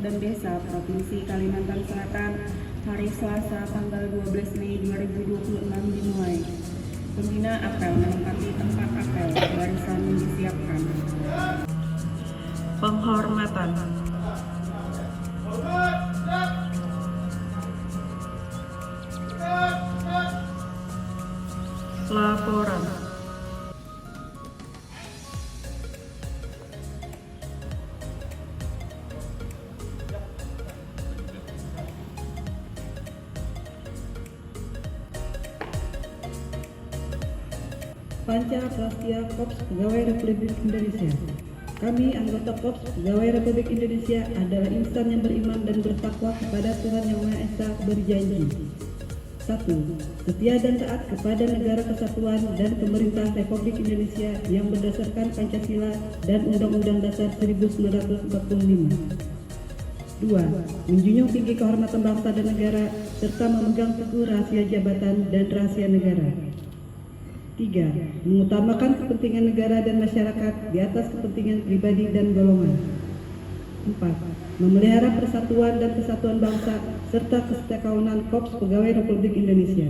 dan Desa Provinsi Kalimantan Selatan hari Selasa tanggal 12 Mei 2026 dimulai. Pembina apel menempati tempat apel, barisan disiapkan. Penghormatan. Laporan. Panca Prastia Korps Pegawai Republik Indonesia. Kami anggota Korps Pegawai Republik Indonesia adalah insan yang beriman dan bertakwa kepada Tuhan Yang Maha Esa berjanji. 1. Setia dan taat kepada negara kesatuan dan pemerintah Republik Indonesia yang berdasarkan Pancasila dan Undang-Undang Dasar 1945. 2. Menjunjung tinggi kehormatan bangsa dan negara serta memegang teguh rahasia jabatan dan rahasia negara. 3. Mengutamakan kepentingan negara dan masyarakat di atas kepentingan pribadi dan golongan. 4. Memelihara persatuan dan kesatuan bangsa serta kesetiakawanan Korps Pegawai Republik Indonesia.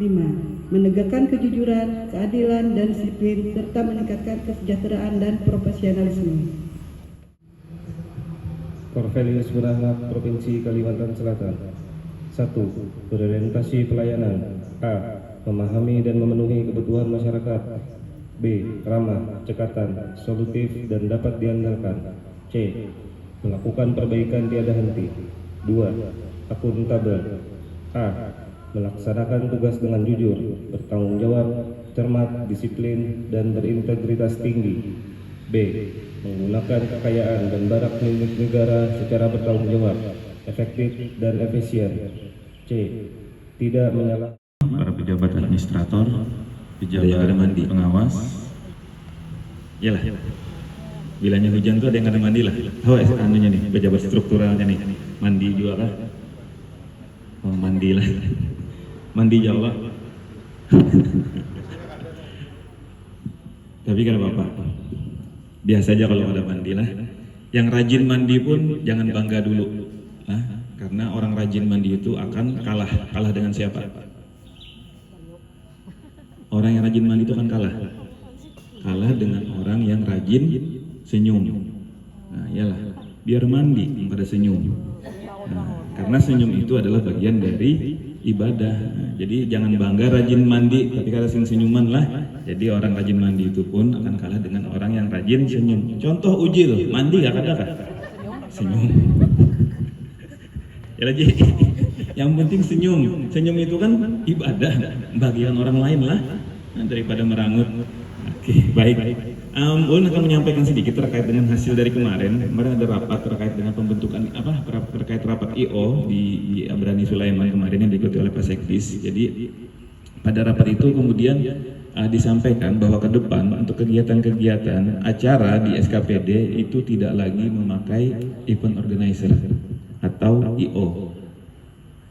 5. Menegakkan kejujuran, keadilan, dan disiplin serta meningkatkan kesejahteraan dan profesionalisme. Corvelius Murahap, Provinsi Kalimantan Selatan. 1. Berorientasi pelayanan. A. Memahami dan memenuhi kebutuhan masyarakat. B. Ramah, cekatan, solutif, dan dapat diandalkan. C. Melakukan perbaikan tiada henti. 2. Akuntabel. A. Melaksanakan tugas dengan jujur, bertanggung jawab, cermat, disiplin, dan berintegritas tinggi. B. Menggunakan kekayaan dan barang milik negara secara bertanggung jawab, efektif, dan efisien. C. Tidak menyalahkan para pejabat administrator, pejabat mandi pengawas. Iyalah. Bilanya hujan tuh ada yang ada mandi lah. Oh, anunya nih, pejabat strukturalnya nih. Mandi juga lah. Oh, mandi lah. Mandi Jawa. Tapi kan Bapak, biasa aja kalau ada mandi lah. Yang rajin mandi pun jangan bangga dulu. Nah, karena orang rajin mandi itu akan kalah. Kalah dengan siapa? Orang yang rajin mandi itu akan kalah dengan orang yang rajin senyum. Nah, iyalah, biar mandi pada senyum. Nah, karena senyum itu adalah bagian dari ibadah. Nah, jadi jangan bangga rajin mandi, tapi kalau senyuman lah. Jadi orang rajin mandi itu pun akan kalah dengan orang yang rajin senyum. Contoh uji loh, mandi gak ada senyum. Ya lagi. Yang penting senyum. Senyum itu kan ibadah bagian orang lain lah daripada merangut. Oke, baik. Ulun akan menyampaikan sedikit terkait dengan hasil dari kemarin. Kemarin ada rapat terkait dengan pembentukan terkait rapat IO di Abrani Sulaiman kemarin yang diikuti oleh Pak Sekdis. Jadi pada rapat itu kemudian disampaikan bahwa ke depan untuk kegiatan-kegiatan acara di SKPD itu tidak lagi memakai event organizer atau IO.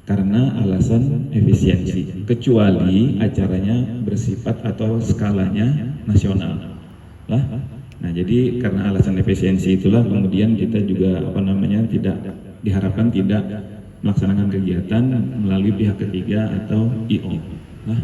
Karena alasan efisiensi, kecuali acaranya bersifat atau skalanya nasional lah. Nah, jadi karena alasan efisiensi itulah kemudian kita juga tidak diharapkan tidak melaksanakan kegiatan melalui pihak ketiga atau IO lah.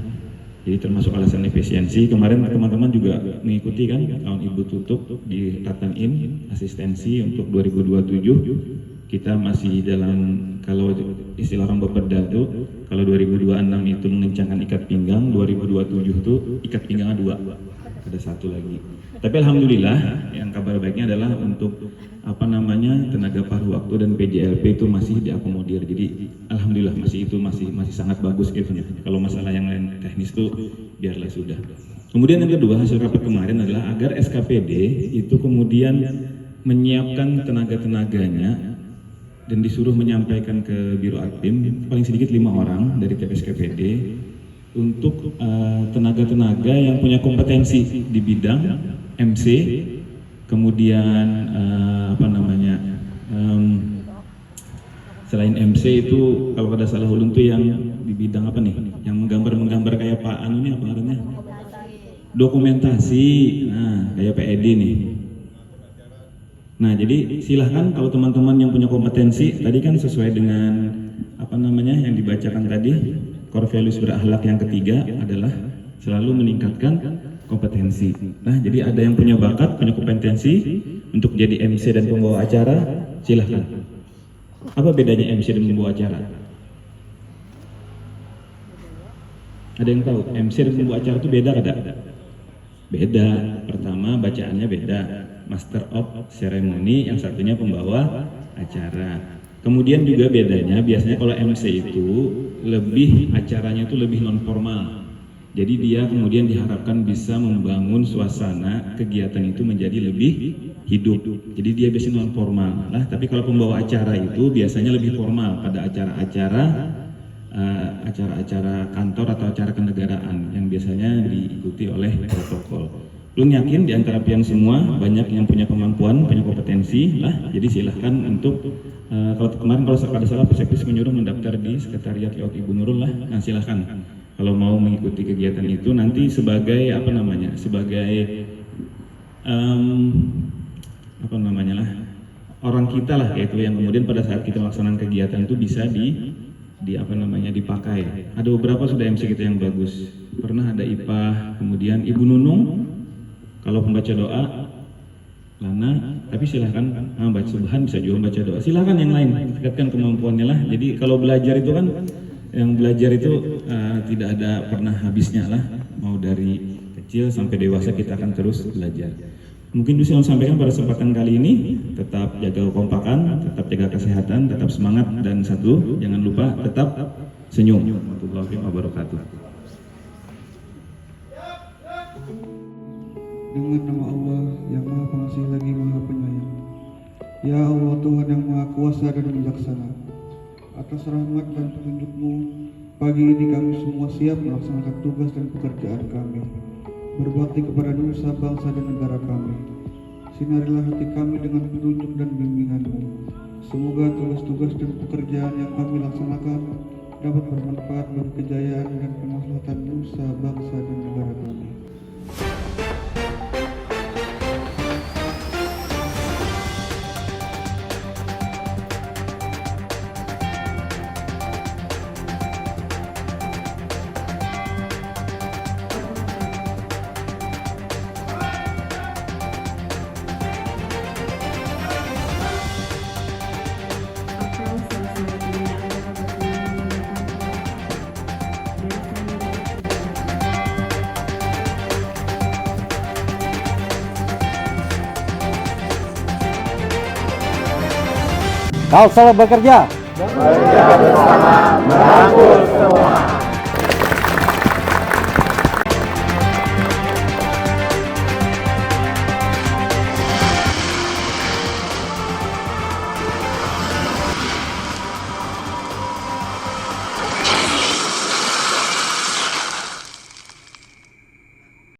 Jadi termasuk alasan efisiensi. Kemarin teman-teman juga mengikuti kan tahun ibu tutup di Tatanin asistensi untuk 2027. Kita masih dalam, kalau istilah orang beperda itu, kalau 2026 itu mengencangkan ikat pinggang, 2027 itu ikat pinggangnya 2, ada 1 lagi. Tapi alhamdulillah, yang kabar baiknya adalah untuk tenaga paruh waktu dan PJLP itu masih diakomodir. Jadi alhamdulillah masih sangat bagus gitu. Kalau masalah yang lain teknis itu biarlah sudah. Kemudian yang kedua, hasil rapat kemarin adalah agar SKPD itu kemudian menyiapkan tenaga-tenaganya dan disuruh menyampaikan ke Biro Admin paling sedikit 5 orang dari TPSKPD untuk tenaga-tenaga yang punya kompetensi di bidang MC, kemudian selain MC itu kalau pada salah ulun tuh yang di bidang apa nih, yang menggambar kayak Pak Anu ini apa namanya, dokumentasi, nah kayak Pak Edi nih. Nah, jadi silahkan kalau teman-teman yang punya kompetensi, tadi kan sesuai dengan yang dibacakan tadi, core values berakhlak yang ketiga adalah selalu meningkatkan kompetensi. Nah, jadi ada yang punya bakat, punya kompetensi untuk jadi MC dan pembawa acara, silahkan. Apa bedanya MC dan pembawa acara? Ada yang tahu? MC dan pembawa acara itu beda kada? Beda. Pertama bacaannya beda. Master of Ceremony, yang satunya pembawa acara. Kemudian juga bedanya biasanya kalau MC itu acaranya itu lebih non formal. Jadi dia kemudian diharapkan bisa membangun suasana kegiatan itu menjadi lebih hidup. Jadi dia biasanya non formal. Nah, tapi kalau pembawa acara itu biasanya lebih formal pada acara-acara kantor atau acara kenegaraan yang biasanya diikuti oleh protokol. Belum yakin di antara pian semua banyak yang punya kemampuan, punya kompetensi lah. Jadi silahkan untuk kalau kemarin kalau ada salah Persekpis menyuruh mendaftar di sekretariat lewat Ibu Nurul lah. Nah, silahkan kalau mau mengikuti kegiatan itu nanti sebagai orang kita lah, yaitu yang kemudian pada saat kita melaksanakan kegiatan itu bisa dipakai. Ada beberapa sudah MC kita yang bagus. Pernah ada IPA, kemudian Ibu Nunung kalau pembaca doa, Lana, tapi silahkan baca subhan, bisa juga baca doa. Silahkan yang lain, tingkatkan kemampuannya lah. Jadi kalau belajar itu kan, yang belajar itu tidak ada pernah habisnya lah. Mau dari kecil sampai dewasa kita akan terus belajar. Mungkin itu yang sampaikan pada kesempatan kali ini. Tetap jaga kekompakan, tetap jaga kesehatan, tetap semangat, dan satu, jangan lupa tetap senyum. Warahmatullahi wabarakatuh. Dengan nama Allah yang Maha Pengasih lagi Maha Penyayang. Ya Allah Tuhan yang Maha Kuasa dan Bijaksana, atas rahmat dan petunjuk-Mu, pagi ini kami semua siap melaksanakan tugas dan pekerjaan kami, berbakti kepada nusa, bangsa, dan negara kami. Sinarilah hati kami dengan petunjuk dan bimbingan-Mu. Semoga tugas-tugas dan pekerjaan yang kami laksanakan dapat bermanfaat bagi kejayaan dan kemaslahatan nusa, bangsa, dan negara kami. Kau selalu bekerja. Bekerja bersama merangkul